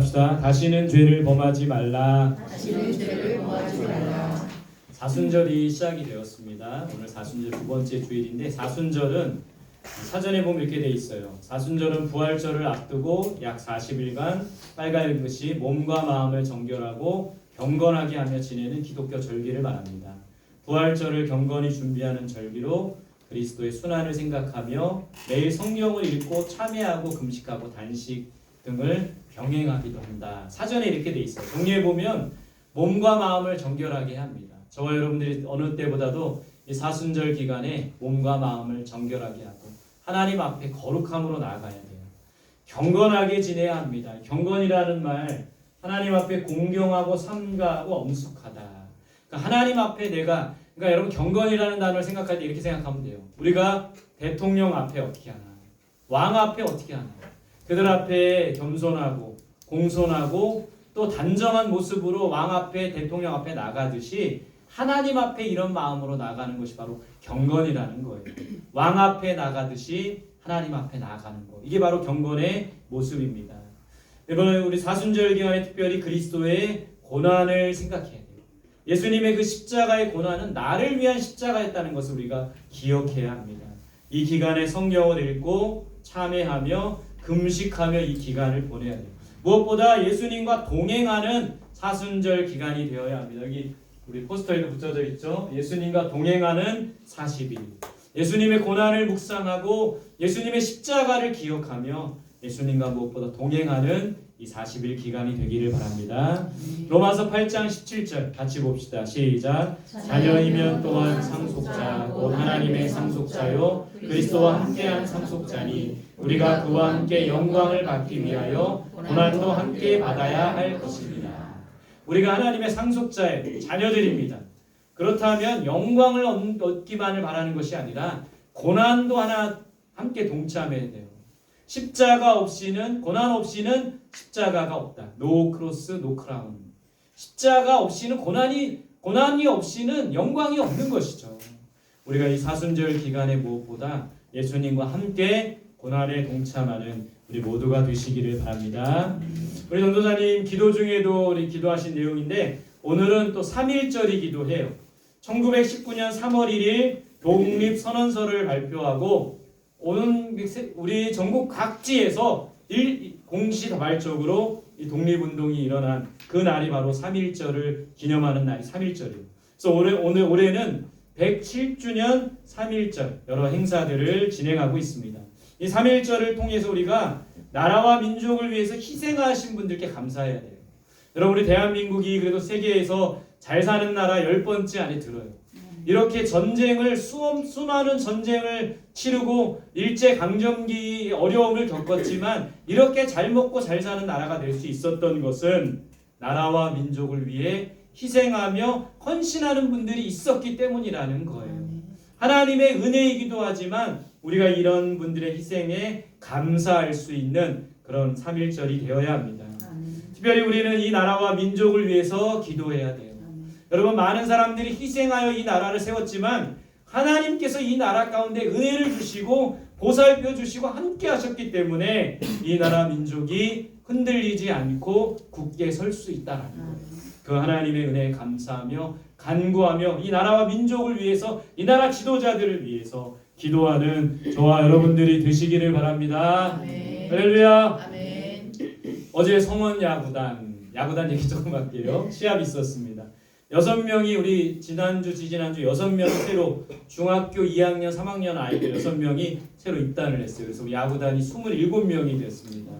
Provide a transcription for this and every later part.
합시다. 다시는 죄를 범하지 말라. 다시는 죄를 범하지 말라. 사순절이 시작이 되었습니다. 오늘 사순절 두 번째 주일인데 사순절은 사전에 보면 이렇게 돼 있어요. 사순절은 부활절을 앞두고 약 40일간 빨간 것이 몸과 마음을 정결하고 경건하게 하며 지내는 기독교 절기를 말합니다. 부활절을 경건히 준비하는 절기로 그리스도의 순환을 생각하며 매일 성경을 읽고 참회하고 금식하고 단식 등을 병행하기도 한다. 사전에 이렇게 돼 있어요. 정리해 보면 몸과 마음을 정결하게 합니다. 저와 여러분들이 어느 때보다도 이 사순절 기간에 몸과 마음을 정결하게 하고 하나님 앞에 거룩함으로 나아가야 돼요. 경건하게 지내야 합니다. 경건이라는 말, 하나님 앞에 공경하고 삼가하고 엄숙하다. 그러니까 하나님 앞에 내가, 그러니까 여러분 경건이라는 단어를 생각할 때 이렇게 생각하면 돼요. 우리가 대통령 앞에 어떻게 하나, 왕 앞에 어떻게 하나, 그들 앞에 겸손하고 공손하고 또 단정한 모습으로 왕 앞에 대통령 앞에 나가듯이 하나님 앞에 이런 마음으로 나가는 것이 바로 경건이라는 거예요. 왕 앞에 나가듯이 하나님 앞에 나가는 거. 이게 바로 경건의 모습입니다. 이번에 우리 사순절 기간에 특별히 그리스도의 고난을 생각해야 돼요. 예수님의 그 십자가의 고난은 나를 위한 십자가였다는 것을 우리가 기억해야 합니다. 이 기간에 성경을 읽고 참회하며 금식하며 이 기간을 보내야 돼요. 무엇보다 예수님과 동행하는 사순절 기간이 되어야 합니다. 여기 우리 포스터에도 붙여져 있죠. 예수님과 동행하는 40일. 예수님의 고난을 묵상하고 예수님의 십자가를 기억하며 예수님과 무엇보다 동행하는 이 40일 기간이 되기를 바랍니다. 로마서 8장 17절 같이 봅시다. 시작. 자녀이면 또한 상속자 곧 하나님의 상속자요 그리스도와 함께한 상속자니 우리가 그와 함께 영광을 받기 위하여 고난도 함께 받아야 할 것입니다. 우리가 하나님의 상속자의 자녀들입니다. 그렇다면 영광을 얻기만을 바라는 것이 아니라 고난도 하나 함께 동참해야 돼요. 십자가 없이는, 고난 없이는 십자가가 없다. No cross, no crown. 십자가 없이는 고난이 없이는 영광이 없는 것이죠. 우리가 이 사순절 기간에 무엇보다 예수님과 함께 고난에 동참하는 우리 모두가 되시기를 바랍니다. 우리 전도사님 기도 중에도 우리 기도하신 내용인데 오늘은 또 3.1절이기도 해요. 1919년 3월 1일 독립선언서를 발표하고 오는 우리 전국 각지에서 공시다발적으로 이 독립운동이 일어난 그 날이 바로 3.1절을 기념하는 날이 3.1절이에요. 그래서 올해는 107주년 3.1절 여러 행사들을 진행하고 있습니다. 이 3.1절을 통해서 우리가 나라와 민족을 위해서 희생하신 분들께 감사해야 돼요. 여러분 우리 대한민국이 그래도 세계에서 잘 사는 나라 10번째 안에 들어요. 이렇게 전쟁을 수많은 전쟁을 치르고 일제강점기 어려움을 겪었지만 이렇게 잘 먹고 잘 사는 나라가 될 수 있었던 것은 나라와 민족을 위해 희생하며 헌신하는 분들이 있었기 때문이라는 거예요. 하나님의 은혜이기도 하지만 우리가 이런 분들의 희생에 감사할 수 있는 그런 3.1절이 되어야 합니다. 특별히 우리는 이 나라와 민족을 위해서 기도해야 돼요. 여러분 많은 사람들이 희생하여 이 나라를 세웠지만 하나님께서 이 나라 가운데 은혜를 주시고 보살펴 주시고 함께 하셨기 때문에 이 나라 민족이 흔들리지 않고 굳게 설 수 있다는 거예요. 그 하나님의 은혜에 감사하며 간구하며 이 나라와 민족을 위해서 이 나라 지도자들을 위해서 기도하는 저와 여러분들이 되시기를 바랍니다. 아멘. 할렐루야. 아멘. 어제 성원 야구단 얘기 조금 할게요. 시합이 있었습니다. 6명이 우리 지난주 6명이 새로 중학교 2학년 3학년 아이들 6명이 새로 입단을 했어요. 그래서 야구단이 27명이 됐습니다.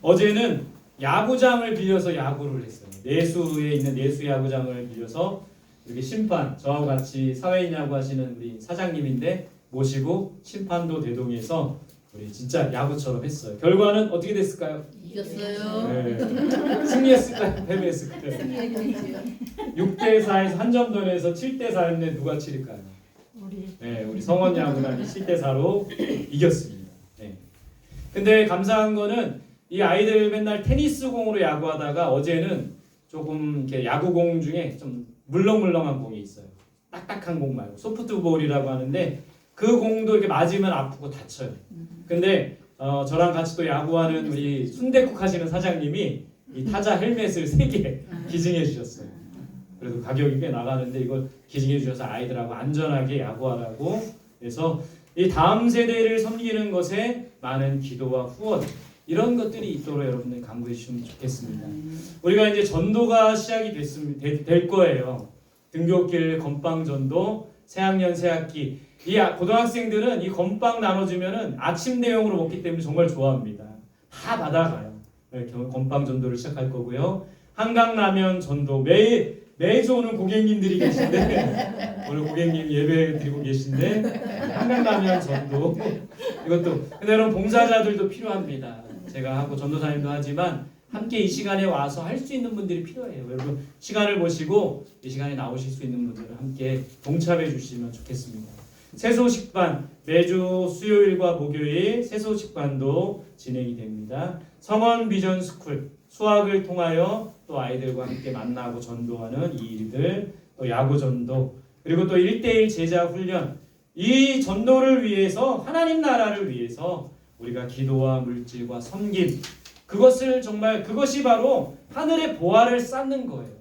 어제는 야구장을 빌려서 야구를 했어요. 내수에 있는 내수 야구장을 빌려서 이렇게 심판 저하고 같이 사회인 야구 하시는 우리 사장님인데 모시고 심판도 대동해서 우리 진짜 야구처럼 했어요. 결과는 어떻게 됐을까요? 이겼어요. 네. 승리했을까요? 패배했을까요? 6대4에서 한 점 더 내서 7대4였는데 누가 치릴까요? 우리 성원 야구단이 7대4로 이겼습니다. 네. 근데 감사한 거는 이 아이들 맨날 테니스 공으로 야구하다가 어제는 조금 이렇게 야구공 중에 좀 물렁물렁한 공이 있어요. 딱딱한 공 말고 소프트볼이라고 하는데 그 공도 이렇게 맞으면 아프고 다쳐요. 근데 저랑 같이 또 야구하는 우리 순댓국 하시는 사장님이 이 타자 헬멧을 3개 기증해 주셨어요. 그래도 가격이 꽤 나가는데 이걸 기증해 주셔서 아이들하고 안전하게 야구하라고. 그래서 이 다음 세대를 섬기는 것에 많은 기도와 후원 이런 것들이 있도록 여러분들 강구해 주시면 좋겠습니다. 우리가 이제 전도가 시작이 될 거예요. 등굣길 건빵 전도 새학년 새학기. 이 고등학생들은 이 건빵 나눠주면은 아침 대용으로 먹기 때문에 정말 좋아합니다. 다 받아가요. 건빵 전도를 시작할 거고요. 한강라면 전도 매주 오는 고객님들이 계신데 오늘 고객님 예배 드리고 계신데 한강라면 전도 이것도 근데 여러분 봉사자들도 필요합니다. 제가 하고 전도사님도 하지만 함께 이 시간에 와서 할 수 있는 분들이 필요해요. 여러분 시간을 보시고 이 시간에 나오실 수 있는 분들은 함께 동참해 주시면 좋겠습니다. 새소식반 매주 수요일과 목요일 새소식반도 진행이 됩니다. 성원 비전 스쿨 수학을 통하여 또 아이들과 함께 만나고 전도하는 이 일들, 또 야구 전도, 그리고 또 1대1 제자 훈련. 이 전도를 위해서 하나님 나라를 위해서 우리가 기도와 물질과 섬김 그것이 바로 하늘의 보화를 쌓는 거예요.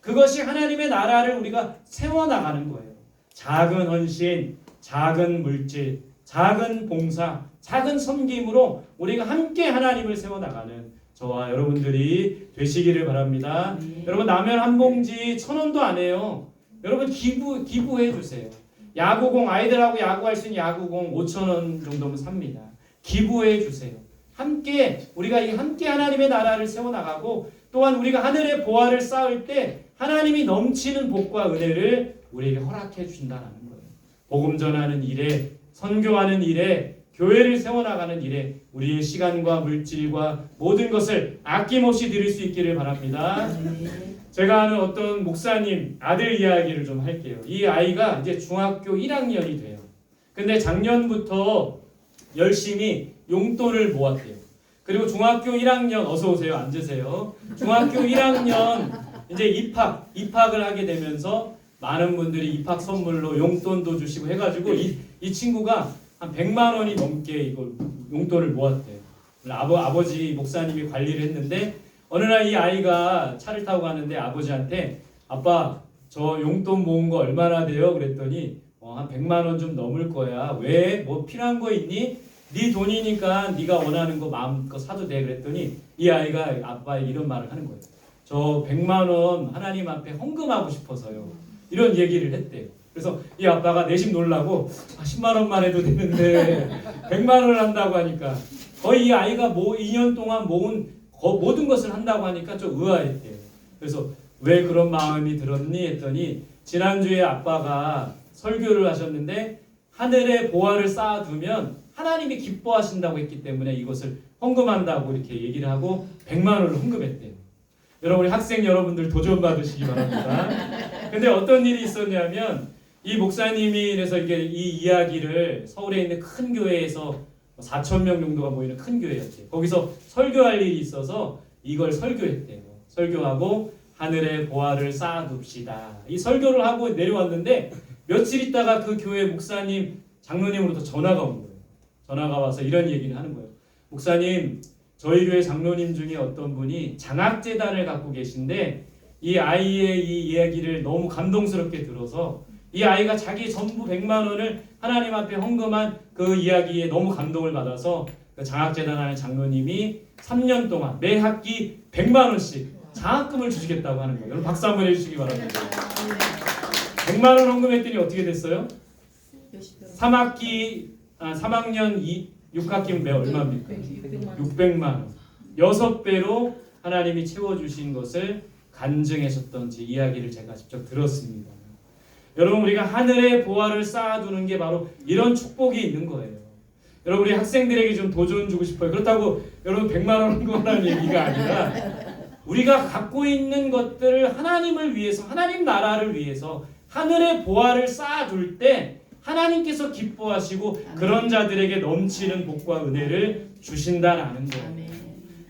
그것이 하나님의 나라를 우리가 세워나가는 거예요. 작은 헌신, 작은 물질, 작은 봉사, 작은 섬김으로 우리가 함께 하나님을 세워나가는 저와 여러분들이 되시기를 바랍니다. 여러분 라면 한 봉지 1,000원도 안 해요. 여러분 기부해 주세요. 야구공 아이들하고 야구할 수 있는 야구공 5,000원 정도면 삽니다. 기부해 주세요. 함께 우리가 함께 하나님의 나라를 세워나가고 또한 우리가 하늘의 보화를 쌓을 때 하나님이 넘치는 복과 은혜를 우리에게 허락해 주신다는 거예요. 복음 전하는 일에, 선교하는 일에, 교회를 세워나가는 일에 우리의 시간과 물질과 모든 것을 아낌없이 드릴 수 있기를 바랍니다. 제가 아는 어떤 목사님 아들 이야기를 좀 할게요. 이 아이가 이제 중학교 1학년이 돼요. 근데 작년부터 열심히 용돈을 모았대요. 그리고 중학교 1학년 어서 오세요. 앉으세요. 중학교 1학년 이제 입학을 하게 되면서 많은 분들이 입학 선물로 용돈도 주시고 해가지고 이 친구가 한 100만 원이 넘게 이거 용돈을 모았대요. 아버지 목사님이 관리를 했는데 어느 날 이 아이가 차를 타고 가는데 아버지한테 아빠 저 용돈 모은 거 얼마나 돼요? 그랬더니 한 100만 원 좀 넘을 거야. 왜? 뭐 필요한 거 있니? 네 돈이니까 네가 원하는 거 마음껏 사도 돼. 그랬더니 이 아이가 아빠에게 이런 말을 하는 거예요. 저 100만 원 하나님 앞에 헌금하고 싶어서요. 이런 얘기를 했대요. 그래서 이 아빠가 내심 놀라고 10만 원만 해도 되는데 100만 원을 한다고 하니까 거의 이 아이가 2년 동안 모은 모든 것을 한다고 하니까 좀 의아했대요. 그래서 왜 그런 마음이 들었니? 했더니 지난주에 아빠가 설교를 하셨는데 하늘의 보화를 쌓아두면 하나님이 기뻐하신다고 했기 때문에 이것을 헌금한다고 이렇게 얘기를 하고 100만 원을 헌금했대요. 여러분 학생 여러분들 도전 받으시기 바랍니다. 근데 어떤 일이 있었냐면 이 목사님이 그래서 이 이야기를 서울에 있는 큰 교회에서 4,000명 정도가 모이는 큰 교회였대요. 거기서 설교할 일이 있어서 이걸 설교했대요. 설교하고 하늘의 보화를 쌓아둡시다. 이 설교를 하고 내려왔는데 며칠 있다가 그 교회 목사님 장로님으로부터 전화가 온 거예요. 전화가 와서 이런 얘기를 하는 거예요. 목사님, 저희 교회 장로님 중에 어떤 분이 장학재단을 갖고 계신데 이 아이의 이 이야기를 너무 감동스럽게 들어서 이 아이가 자기 전부 100만 원을 하나님 앞에 헌금한 그 이야기에 너무 감동을 받아서 그 장학재단 하는 장로님이 3년 동안 매 학기 100만 원씩 장학금을 주시겠다고 하는 거예요. 여러분 박수 한번 해주시기 바랍니다. 100만 원 헌금했더니 어떻게 됐어요? 3학년 6학기면 매 얼마입니까? 600만 원. 6배로 하나님이 채워주신 것을 간증하셨던 제 이야기를 제가 직접 들었습니다. 여러분 우리가 하늘의 보화를 쌓아두는 게 바로 이런 축복이 있는 거예요. 여러분 우리 학생들에게 좀 도전 주고 싶어요. 그렇다고 여러분 100만 원 헌금하라는 얘기가 아니라 우리가 갖고 있는 것들을 하나님을 위해서 하나님 나라를 위해서 하늘의 보화를 쌓아둘 때 하나님께서 기뻐하시고 그런 자들에게 넘치는 복과 은혜를 주신다라는 거예요.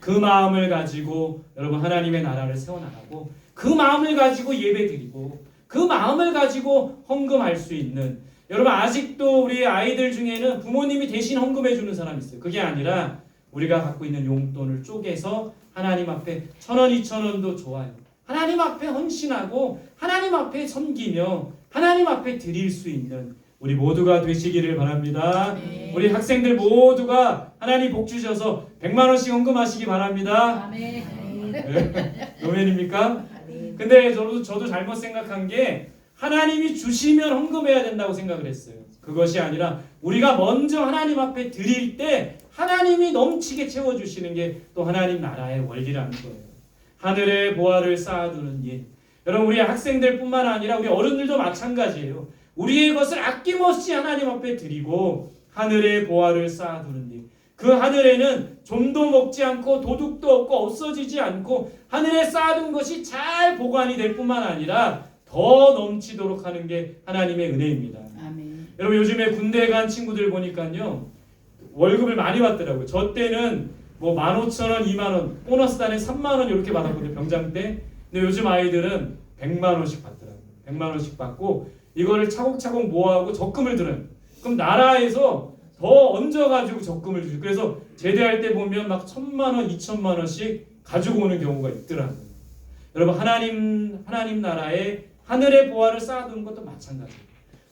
그 마음을 가지고 여러분 하나님의 나라를 세워나가고 그 마음을 가지고 예배드리고 그 마음을 가지고 헌금할 수 있는 여러분 아직도 우리 아이들 중에는 부모님이 대신 헌금해 주는 사람이 있어요. 그게 아니라 우리가 갖고 있는 용돈을 쪼개서 하나님 앞에 1,000원, 2,000원도 좋아요. 하나님 앞에 헌신하고 하나님 앞에 섬기며 하나님 앞에 드릴 수 있는 우리 모두가 되시기를 바랍니다. 아멘. 우리 학생들 모두가 하나님 복 주셔서 100만 원씩 헌금하시기 바랍니다. 아멘. 노면입니까? 근데 저도 잘못 생각한 게 하나님이 주시면 헌금해야 된다고 생각을 했어요. 그것이 아니라 우리가 먼저 하나님 앞에 드릴 때 하나님이 넘치게 채워주시는 게 또 하나님 나라의 원리라는 거예요. 하늘의 보화를 쌓아두는 일. 여러분 우리 학생들뿐만 아니라 우리 어른들도 마찬가지예요. 우리의 것을 아낌없이 하나님 앞에 드리고 하늘의 보화를 쌓아두는 일. 그 하늘에는 좀도 먹지 않고 도둑도 없고 없어지지 않고 하늘에 쌓아둔 것이 잘 보관이 될 뿐만 아니라 더 넘치도록 하는 게 하나님의 은혜입니다. 아멘. 여러분 요즘에 군대 간 친구들 보니까요 월급을 많이 받더라고요. 저 때는 뭐 15,000원, 2만원, 보너스 단에 3만원 이렇게 받았거든요. 병장 때. 근데 요즘 아이들은 100만원씩 받더라고요. 100만원씩 받고 이거를 차곡차곡 모아하고 적금을 들어요. 그럼 나라에서 더 얹어가지고 적금을 주죠. 그래서 제대할 때 보면 막 1,000만원, 2,000만원씩 가지고 오는 경우가 있더라고요. 여러분 하나님 나라에 하늘의 보화를 쌓아두는 것도 마찬가지예요.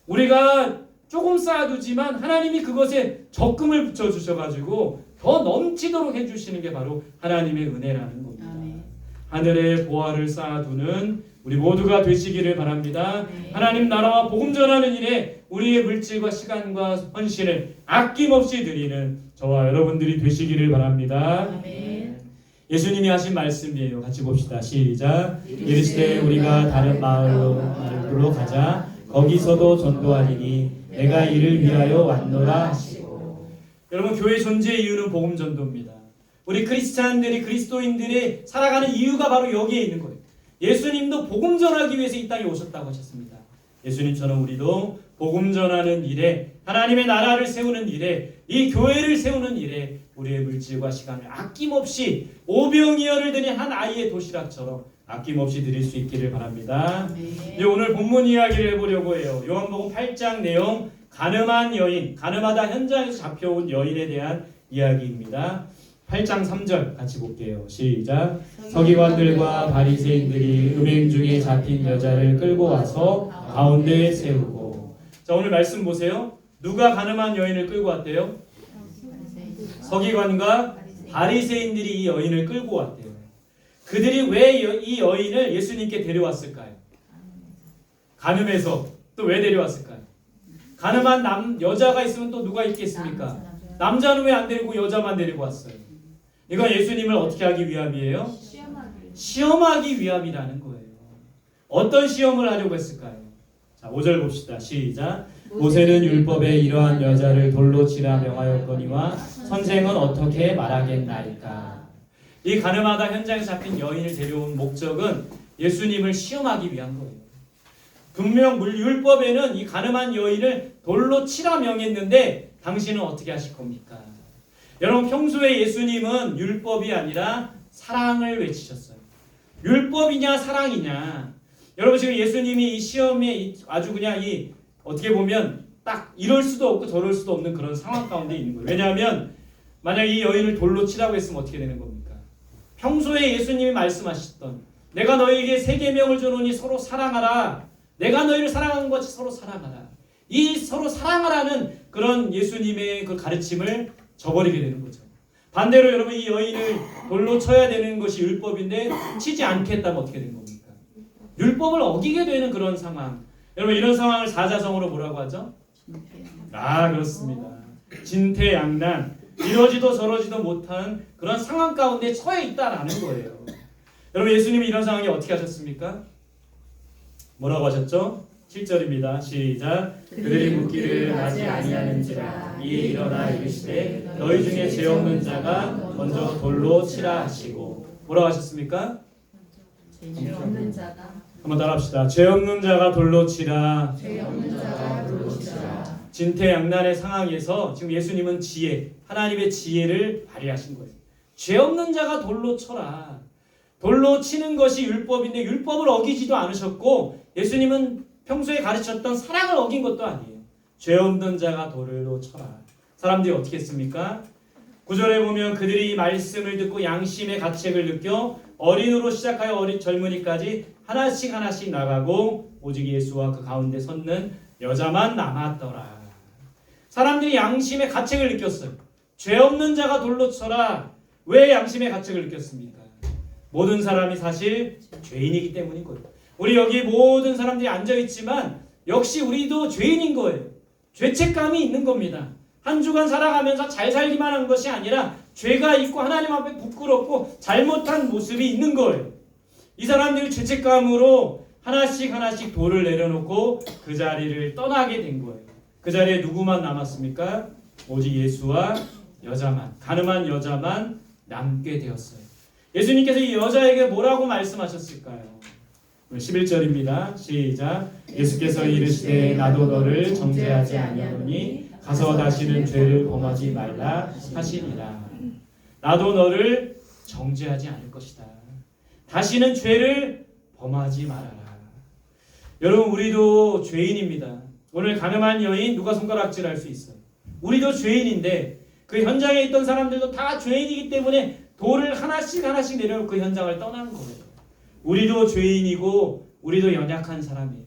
우리가 조금 쌓아두지만 하나님이 그것에 적금을 붙여주셔가지고 더 넘치도록 해주시는 게 바로 하나님의 은혜라는 겁니다. 아멘. 하늘의 보화를 쌓아두는 우리 모두가 되시기를 바랍니다. 네. 하나님 나라와 복음 전하는 일에 우리의 물질과 시간과 헌신을 아낌없이 드리는 저와 여러분들이 되시기를 바랍니다. 아멘. 예수님이 하신 말씀이에요. 같이 봅시다. 시작. 이르시되 우리가 다른 마을로 가자. 거기서도 전도하리니 내가 이를 위하여 왔노라 하시고. 여러분 교회 존재의 이유는 복음 전도입니다. 우리 크리스찬들이 그리스도인들이 살아가는 이유가 바로 여기에 있는 거예요. 예수님도 복음 전하기 위해서 이 땅에 오셨다고 하셨습니다. 예수님처럼 우리도 복음 전하는 일에 하나님의 나라를 세우는 일에 이 교회를 세우는 일에 우리의 물질과 시간을 아낌없이 오병이어를 드린 한 아이의 도시락처럼 아낌없이 드릴 수 있기를 바랍니다. 이제 오늘 본문 이야기를 해보려고 해요. 요한복음 8장 내용 가늠한 여인, 가늠하다 현장에서 잡혀온 여인에 대한 이야기입니다. 8장 3절 같이 볼게요. 시작. 서기관들과 바리새인들이 음행 중에 잡힌 여자를 끌고 와서 가운데에 세우고. 자 오늘 말씀 보세요. 누가 가늠한 여인을 끌고 왔대요? 서기관과 바리새인들이 이 여인을 끌고 왔대요. 그들이 왜 이 여인을 예수님께 데려왔을까요? 가늠해서 또 왜 데려왔을까요? 가늠한 여자가 있으면 또 누가 있겠습니까? 남자는 왜 안 데리고 여자만 데리고 왔어요? 이건 예수님을 어떻게 하기 위함이에요? 시험하기 위함이라는 거예요. 어떤 시험을 하려고 했을까요? 자, 5절 봅시다. 시작. 모세는 율법에 이러한 여자를 돌로 치라 명하였거니와 선생은 어떻게 말하겠나이까. 이 가늠하다 현장에 잡힌 여인을 데려온 목적은 예수님을 시험하기 위한 거예요. 분명 율법에는 이 가늠한 여인을 돌로 치라 명했는데 당신은 어떻게 하실 겁니까? 여러분 평소에 예수님은 율법이 아니라 사랑을 외치셨어요. 율법이냐 사랑이냐. 여러분 지금 예수님이 이 시험에 아주 그냥 이 어떻게 보면 딱 이럴 수도 없고 저럴 수도 없는 그런 상황 가운데 있는 거예요. 왜냐하면 만약 이 여인을 돌로 치라고 했으면 어떻게 되는 겁니까? 평소에 예수님이 말씀하셨던 내가 너희에게 세 계명을 주노니 서로 사랑하라. 내가 너희를 사랑하는 것 같이 서로 사랑하라. 이 서로 사랑하라는 그런 예수님의 그 가르침을 저버리게 되는 거죠. 반대로 여러분 이 여인을 돌로 쳐야 되는 것이 율법인데 치지 않겠다면 어떻게 된 겁니까? 율법을 어기게 되는 그런 상황. 여러분 이런 상황을 사자성어로 뭐라고 하죠? 그렇습니다. 진퇴양난. 이러지도 저러지도 못한 그런 상황 가운데 처해 있다라는 거예요. 여러분 예수님이 이런 상황에 어떻게 하셨습니까? 뭐라고 하셨죠? 7절입니다. 시작. 그들이 묻기를 아직 아니하는지라 이에 일어나 이르시되 너희 중에 죄 없는 자가 먼저 돌로 치라 하시고. 뭐라고 하셨습니까? 죄 없는 자가 한번 따라합시다. 죄 없는 자가 돌로 치라. 죄 없는 자가 돌로 치라. 진퇴양난의 상황에서 지금 예수님은 지혜, 하나님의 지혜를 발휘하신 거예요. 죄 없는 자가 돌로 쳐라. 돌로 치는 것이 율법인데 율법을 어기지도 않으셨고 예수님은 평소에 가르쳤던 사랑을 어긴 것도 아니에요. 죄 없는 자가 돌로 쳐라. 사람들이 어떻게 했습니까? 9절에 보면 그들이 말씀을 듣고 양심의 가책을 느껴 어린으로 시작하여 젊은이까지 하나씩 하나씩 나가고 오직 예수와 그 가운데 섰는 여자만 남았더라. 사람들이 양심의 가책을 느꼈어요. 죄 없는 자가 돌로 쳐라. 왜 양심의 가책을 느꼈습니까? 모든 사람이 사실 죄인이기 때문인 거예요. 우리 여기 모든 사람들이 앉아있지만 역시 우리도 죄인인 거예요. 죄책감이 있는 겁니다. 한 주간 살아가면서 잘 살기만 한 것이 아니라 죄가 있고 하나님 앞에 부끄럽고 잘못한 모습이 있는 거예요. 이 사람들이 죄책감으로 하나씩 하나씩 돌을 내려놓고 그 자리를 떠나게 된 거예요. 그 자리에 누구만 남았습니까? 오직 예수와 여자만, 가늠한 여자만 남게 되었어요. 예수님께서 이 여자에게 뭐라고 말씀하셨을까요? 11절입니다. 시작. 예수께서 이르시되 나도 너를 정죄하지 아니하노니 가서 다시는 죄를 범하지 말라 하시니라. 나도 너를 정죄하지 않을 것이다. 다시는 죄를 범하지 말아라. 여러분, 우리도 죄인입니다. 오늘 가늠한 여인 누가 손가락질할 수 있어요? 우리도 죄인인데 그 현장에 있던 사람들도 다 죄인이기 때문에 돌을 하나씩 하나씩 내려놓고 그 현장을 떠난 거예요. 우리도 죄인이고 우리도 연약한 사람이에요.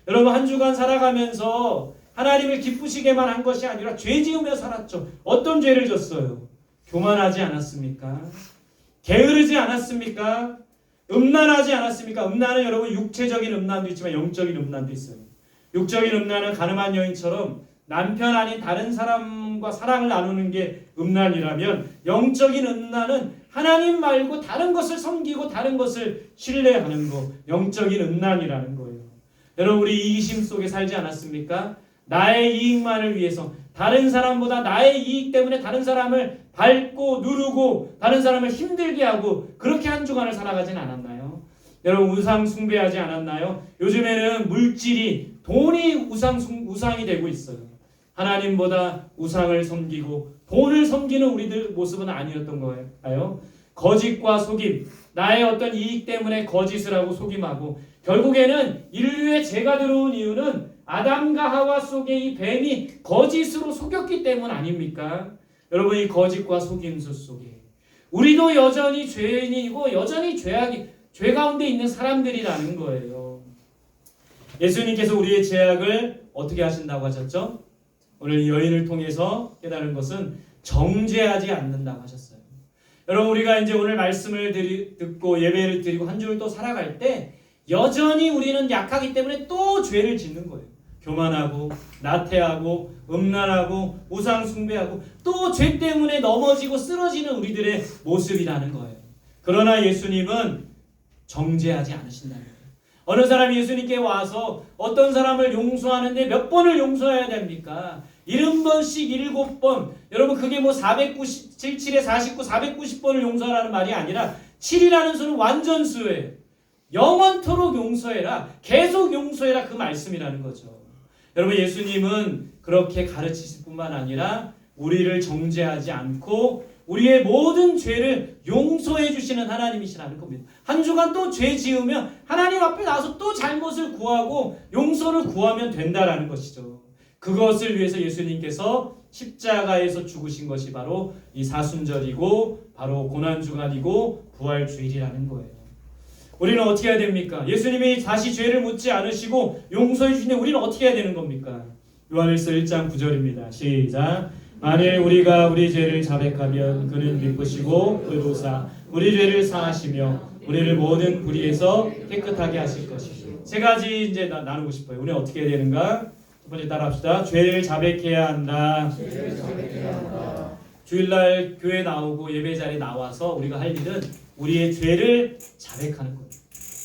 여러분, 한 주간 살아가면서 하나님을 기쁘시게만 한 것이 아니라 죄 지으며 살았죠. 어떤 죄를 졌어요? 교만하지 않았습니까? 게으르지 않았습니까? 음란하지 않았습니까? 음란은 여러분 육체적인 음란도 있지만 영적인 음란도 있어요. 육적인 음란은 가늠한 여인처럼 남편 아닌 다른 사람과 사랑을 나누는 게 음란이라면 영적인 음란은 하나님 말고 다른 것을 섬기고 다른 것을 신뢰하는 거, 영적인 음란이라는 거예요. 여러분, 우리 이기심 속에 살지 않았습니까? 나의 이익만을 위해서 다른 사람보다 나의 이익 때문에 다른 사람을 밟고 누르고 다른 사람을 힘들게 하고 그렇게 한 주간을 살아가진 않았나요? 여러분, 우상 숭배하지 않았나요? 요즘에는 물질이 돈이 우상이 되고 있어요. 하나님보다 우상을 섬기고 돈을 섬기는 우리들 모습은 아니었던 거예요. 거짓과 속임, 나의 어떤 이익 때문에 거짓을 하고 속임하고 결국에는 인류의 죄가 들어온 이유는 아담과 하와 속에 이 뱀이 거짓으로 속였기 때문 아닙니까? 여러분, 이 거짓과 속임수 속에 우리도 여전히 죄인이고 여전히 죄 가운데 있는 사람들이라는 거예요. 예수님께서 우리의 죄악을 어떻게 하신다고 하셨죠? 오늘 이 여인을 통해서 깨달은 것은 정죄하지 않는다고 하셨어요. 여러분, 우리가 이제 오늘 말씀을 듣고 예배를 드리고 한 주를 또 살아갈 때 여전히 우리는 약하기 때문에 또 죄를 짓는 거예요. 교만하고 나태하고 음란하고 우상 숭배하고 또 죄 때문에 넘어지고 쓰러지는 우리들의 모습이라는 거예요. 그러나 예수님은 정죄하지 않으신다는 거예요. 어느 사람이 예수님께 와서 어떤 사람을 용서하는데 몇 번을 용서해야 됩니까? 70번씩 7번. 여러분, 그게 뭐 497에 49, 490번을 용서하라는 말이 아니라 7이라는 수는 완전수예요. 영원토록 용서해라. 계속 용서해라. 그 말씀이라는 거죠. 여러분, 예수님은 그렇게 가르치실 뿐만 아니라 우리를 정죄하지 않고 우리의 모든 죄를 용서해 주시는 하나님이시라는 겁니다. 한 주간 또 죄 지으면 하나님 앞에 나와서 또 잘못을 구하고 용서를 구하면 된다라는 것이죠. 그것을 위해서 예수님께서 십자가에서 죽으신 것이 바로 이 사순절이고 바로 고난주간이고 부활주일이라는 거예요. 우리는 어떻게 해야 됩니까? 예수님이 다시 죄를 묻지 않으시고 용서해 주시는데 우리는 어떻게 해야 되는 겁니까? 요한일서 1장 9절입니다. 시작. 만일 우리가 우리 죄를 자백하면 그는 미쁘시고 의로사 우리 죄를 사하시며 우리를 모든 불의에서 깨끗하게 하실 것이죠. 세 가지 이제 나누고 싶어요. 우리는 어떻게 해야 되는가? 첫 번째 따라합시다. 죄를 자백해야 한다. 주일날 교회 나오고 예배 자리에 나와서 우리가 할 일은 우리의 죄를 자백하는 거예요.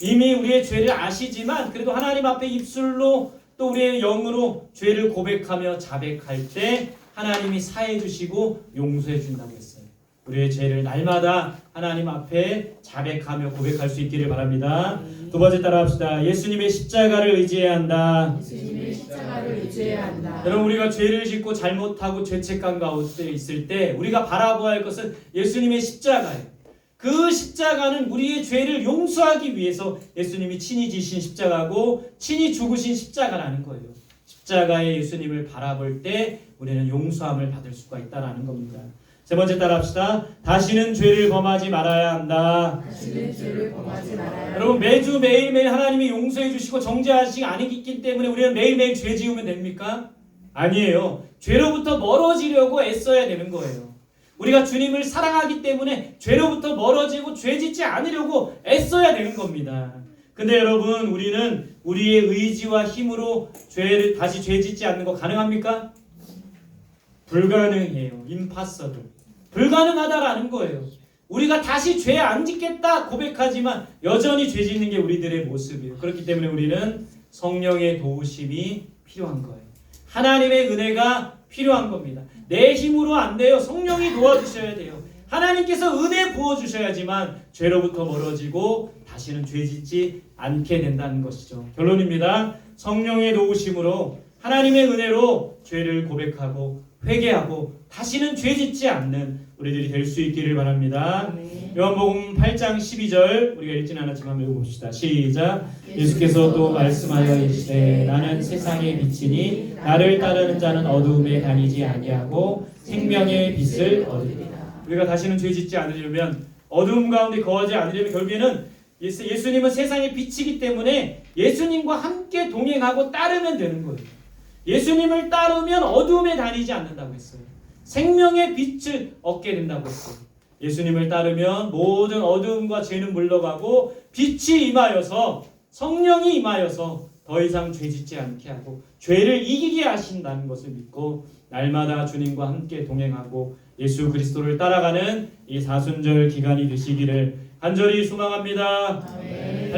이미 우리의 죄를 아시지만 그래도 하나님 앞에 입술로 또 우리의 영으로 죄를 고백하며 자백할 때 하나님이 사해 주시고 용서해 준다고 했어요. 우리의 죄를 날마다 하나님 앞에 자백하며 고백할 수 있기를 바랍니다. 두 번째 따라합시다. 예수님의 십자가를 의지해야 한다. 예수님의 십자가를 의지해야 한다. 여러분, 우리가 죄를 짓고 잘못하고 죄책감 가운데 있을 때 우리가 바라보아야 할 것은 예수님의 십자가예요. 그 십자가는 우리의 죄를 용서하기 위해서 예수님이 친히 지신 십자가고 친히 죽으신 십자가라는 거예요. 십자가의 예수님을 바라볼 때 우리는 용서함을 받을 수가 있다는 겁니다. 세 번째 따라합시다. 다시는 죄를 범하지 말아야 한다. 다시는 죄를 범하지 말아야 한다. 여러분 매주 매일매일 하나님이 용서해 주시고 정죄하시기 아니기 때문에 우리는 매일매일 죄 지으면 됩니까? 아니에요. 죄로부터 멀어지려고 애써야 되는 거예요. 우리가 주님을 사랑하기 때문에 죄로부터 멀어지고 죄 짓지 않으려고 애써야 되는 겁니다. 근데 여러분 우리는 우리의 의지와 힘으로 다시 죄 짓지 않는 거 가능합니까? 불가능해요. impossible. 불가능하다라는 거예요. 우리가 다시 죄 안 짓겠다 고백하지만 여전히 죄 짓는 게 우리들의 모습이에요. 그렇기 때문에 우리는 성령의 도우심이 필요한 거예요. 하나님의 은혜가 필요한 겁니다. 내 힘으로 안 돼요. 성령이 도와주셔야 돼요. 하나님께서 은혜 부어주셔야지만 죄로부터 멀어지고 다시는 죄 짓지 않게 된다는 것이죠. 결론입니다. 성령의 도우심으로 하나님의 은혜로 죄를 고백하고 회개하고 다시는 죄 짓지 않는 우리들이 될 수 있기를 바랍니다. 요한복음 8장 12절 우리가 읽지는 않았지만 한번 읽어봅시다. 시작. 예수께서 또 말씀하여 이르시되 나는 세상의 빛이니 나를 따르는 자는 어두움에 다니지 아니하고 생명의 빛을 얻으리라. 우리가 다시는 죄 짓지 않으려면 어두움 가운데 거하지 않으려면 결국에는 예수님은 세상의 빛이기 때문에 예수님과 함께 동행하고 따르면 되는 거예요. 예수님을 따르면 어두움에 다니지 않는다고 했어요. 생명의 빛을 얻게 된다고 했어요. 예수님을 따르면 모든 어두움과 죄는 물러가고 빛이 임하여서 성령이 임하여서 더 이상 죄 짓지 않게 하고 죄를 이기게 하신다는 것을 믿고 날마다 주님과 함께 동행하고 예수 그리스도를 따라가는 이 사순절 기간이 되시기를 간절히 소망합니다. 아멘.